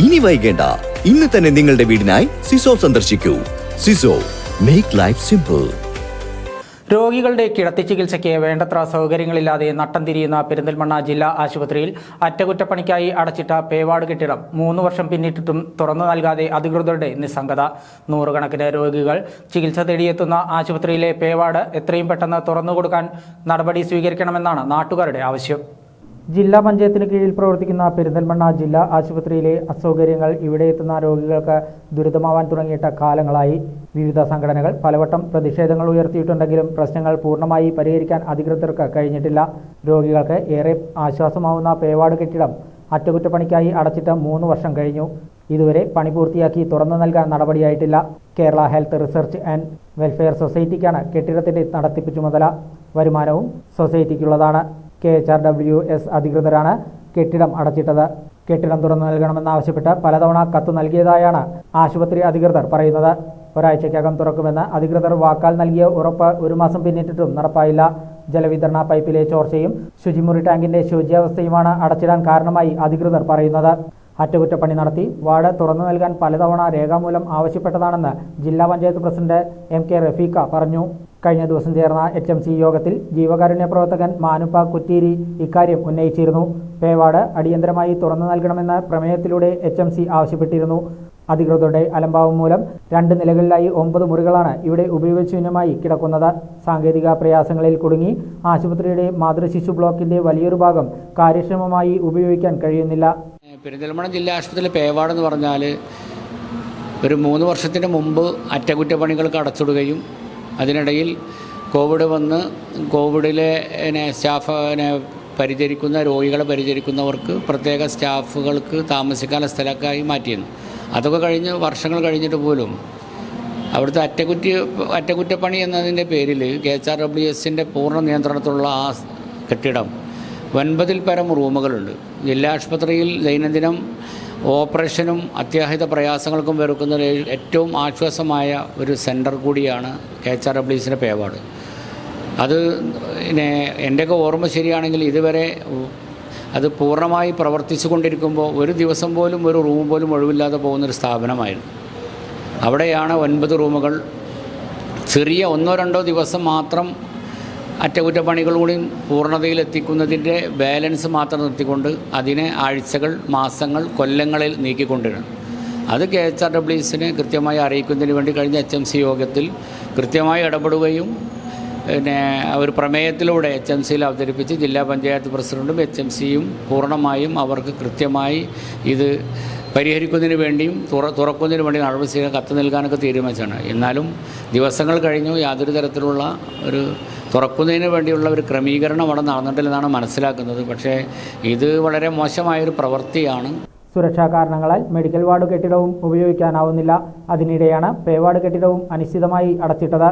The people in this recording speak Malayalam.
ഇനി വൈകേണ്ട, ഇന്ന് തന്നെ നിങ്ങളുടെ വീടിനായി സിസോ സന്ദർശിക്കൂ. സിസോ, മേക്ക് ലൈഫ് സിമ്പിൾ. രോഗികളുടെ കിടത്തി ചികിത്സയ്ക്ക് വേണ്ടത്ര സൗകര്യങ്ങളില്ലാതെ നട്ടം തിരിയുന്ന പെരിന്തൽമണ്ണ ജില്ലാ ആശുപത്രിയിൽ അറ്റകുറ്റപ്പണിക്കായി അടച്ചിട്ട പേവാർഡ് കെട്ടിടം 3 വർഷം പിന്നിട്ടിട്ടും തുറന്നു നൽകാതെ അധികൃതരുടെ നിസ്സംഗത. നൂറുകണക്കിന് രോഗികൾ ചികിത്സ തേടിയെത്തുന്ന ആശുപത്രിയിലെ പേവാർഡ് എത്രയും പെട്ടെന്ന് തുറന്നുകൊടുക്കാൻ നടപടി സ്വീകരിക്കണമെന്നാണ് നാട്ടുകാരുടെ ആവശ്യം. ജില്ലാ പഞ്ചായത്തിന് കീഴിൽ പ്രവർത്തിക്കുന്ന പെരിന്തൽമണ്ണ ജില്ലാ ആശുപത്രിയിലെ അസൗകര്യങ്ങൾ ഇവിടെ എത്തുന്ന രോഗികൾക്ക് ദുരിതമാവാൻ തുടങ്ങിയിട്ട് കാലങ്ങളായി. വിവിധ സംഘടനകൾ പലവട്ടം പ്രതിഷേധങ്ങൾ ഉയർത്തിയിട്ടുണ്ടെങ്കിലും പ്രശ്നങ്ങൾ പൂർണ്ണമായി പരിഹരിക്കാൻ അധികൃതർക്ക് കഴിഞ്ഞിട്ടില്ല. രോഗികൾക്ക് ഏറെ ആശ്വാസമാവുന്ന പേവാർഡ് കെട്ടിടം അറ്റകുറ്റപ്പണിക്കായി അടച്ചിട്ട് 3 വർഷം കഴിഞ്ഞു. ഇതുവരെ പണി പൂർത്തിയാക്കി തുറന്നു നൽകാൻ നടപടിയായിട്ടില്ല. Kerala health research and welfare സൊസൈറ്റിക്കാണ് കെട്ടിടത്തിന്റെ നടത്തിപ്പ് ചുമതല. വരുമാനവും സൊസൈറ്റിക്കുള്ളതാണ്. KHRWS അധികൃതരാണ് കെട്ടിടം അടച്ചിട്ടത്. കെട്ടിടം തുറന്നു നൽകണമെന്നാവശ്യപ്പെട്ട് പലതവണ കത്ത് നൽകിയതായാണ് ആശുപത്രി അധികൃതർ പറയുന്നത്. ഒരാഴ്ചയ്ക്കകം തുറക്കുമെന്ന് അധികൃതർ വാക്കാൽ നൽകിയ ഉറപ്പ് 1 മാസം പിന്നിട്ടിട്ടും നടപ്പായില്ല. ജലവിതരണ പൈപ്പിലെ ചോർച്ചയും ശുചിമുറി ടാങ്കിന്റെ ശോച്യാവസ്ഥയുമാണ് അടച്ചിടാൻ കാരണമായി അധികൃതർ പറയുന്നത്. അറ്റകുറ്റപ്പണി നടത്തി വാർഡ് തുറന്നു നൽകാൻ പലതവണ രേഖാമൂലം ആവശ്യപ്പെട്ടതാണെന്ന് ജില്ലാ പഞ്ചായത്ത് പ്രസിഡന്റ് MK റഫീഖ പറഞ്ഞു. കഴിഞ്ഞ ദിവസം ചേർന്ന HMC യോഗത്തിൽ ജീവകാരുണ്യ പ്രവർത്തകൻ മാനുപ്പ കുറ്റീരി ഇക്കാര്യം ഉന്നയിച്ചിരുന്നു. പേവാർഡ് അടിയന്തരമായി തുറന്നു നൽകണമെന്ന് പ്രമേയത്തിലൂടെ HMC ആവശ്യപ്പെട്ടിരുന്നു. അധികൃതരുടെ അലംഭാവം മൂലം 2 നിലകളിലായി 9 മുറികളാണ് ഇവിടെ ഉപയോഗശൂന്യമായി കിടക്കുന്നത്. സാങ്കേതിക പ്രയാസങ്ങളിൽ കുടുങ്ങി ആശുപത്രിയുടെ മാതൃശിശു ബ്ലോക്കിന്റെ വലിയൊരു ഭാഗം കാര്യക്ഷമമായി ഉപയോഗിക്കാൻ കഴിയുന്നില്ല. പെരിന്തൽമണ്ണ ജില്ലാ ആശുപത്രിയിലെ പേവാർഡ് എന്ന് പറഞ്ഞാൽ ഒരു 3 വർഷത്തിന് മുമ്പ് അറ്റകുറ്റപ്പണികൾക്ക് അടച്ചിടുകയും അതിനിടയിൽ കോവിഡ് വന്ന് കോവിഡിലെ സ്റ്റാഫിനെ പരിചരിക്കുന്ന രോഗികളെ പരിചരിക്കുന്നവർക്ക് പ്രത്യേക സ്റ്റാഫുകൾക്ക് താമസിക്കാനുള്ള സ്ഥലമൊക്കെയായി മാറ്റിയിരുന്നു. അതൊക്കെ കഴിഞ്ഞ് വർഷങ്ങൾ കഴിഞ്ഞിട്ട് പോലും അവിടുത്തെ അറ്റകുറ്റപ്പണി എന്നതിൻ്റെ പേരിൽ KHRWSൻ്റെ പൂർണ്ണ നിയന്ത്രണത്തിലുള്ള ആ കെട്ടിടം 9-ൽ പരം റൂമുകളുണ്ട്. ജില്ലാ ആശുപത്രിയിൽ ദൈനംദിനം ഓപ്പറേഷനും അത്യാഹിത പ്രയാസങ്ങൾക്കും വെറുക്കുന്ന ഏറ്റവും ആശ്വാസമായ ഒരു സെൻറ്റർ കൂടിയാണ് KHRWSൻ്റെ പേവാർഡ്. അത് എൻ്റെയൊക്കെ ഓർമ്മ ശരിയാണെങ്കിൽ ഇതുവരെ അത് പൂർണ്ണമായി പ്രവർത്തിച്ചു കൊണ്ടിരിക്കുമ്പോൾ ഒരു ദിവസം പോലും ഒരു റൂം പോലും ഒഴിവില്ലാതെ പോകുന്നൊരു സ്ഥാപനമായിരുന്നു. അവിടെയാണ് 9 റൂമുകൾ ചെറിയ 1-2 ദിവസം മാത്രം അറ്റകുറ്റപ്പണികൾ കൂടി പൂർണ്ണതയിലെത്തിക്കുന്നതിൻ്റെ ബാലൻസ് മാത്രം നിർത്തിക്കൊണ്ട് അതിനെ ആഴ്ചകൾ, മാസങ്ങൾ, കൊല്ലങ്ങളിൽ നീക്കിക്കൊണ്ടിരുന്നു. അത് KHRWSനെ കൃത്യമായി അറിയിക്കുന്നതിന് വേണ്ടി കഴിഞ്ഞ HMC യോഗത്തിൽ കൃത്യമായി ഇടപെടുകയും ഒരു പ്രമേയത്തിലൂടെ HMCയിൽ അവതരിപ്പിച്ച് ജില്ലാ പഞ്ചായത്ത് പ്രസിഡൻറ്റും HMCയും പൂർണ്ണമായും അവർക്ക് കൃത്യമായി ഇത് പരിഹരിക്കുന്നതിന് വേണ്ടിയും തുറക്കുന്നതിന് വേണ്ടി നടപടി ചെയ്യാൻ കത്ത് നൽകാനൊക്കെ തീരുമാനിച്ചാണ്. എന്നാലും ദിവസങ്ങൾ കഴിഞ്ഞു, യാതൊരു തരത്തിലുള്ള ഒരു തുറക്കുന്നതിന് വേണ്ടിയുള്ള ഒരു ക്രമീകരണം അവിടെ നടന്നിട്ടില്ലെന്നാണ് മനസ്സിലാക്കുന്നത്. പക്ഷേ ഇത് വളരെ മോശമായൊരു പ്രവൃത്തിയാണ്. സുരക്ഷാ കാരണങ്ങളാൽ മെഡിക്കൽ വാർഡ് കെട്ടിടവും ഉപയോഗിക്കാനാവുന്നില്ല. അതിനിടെയാണ് പേവാർഡ് കെട്ടിടവും അനിശ്ചിതമായി അടച്ചിട്ടത്.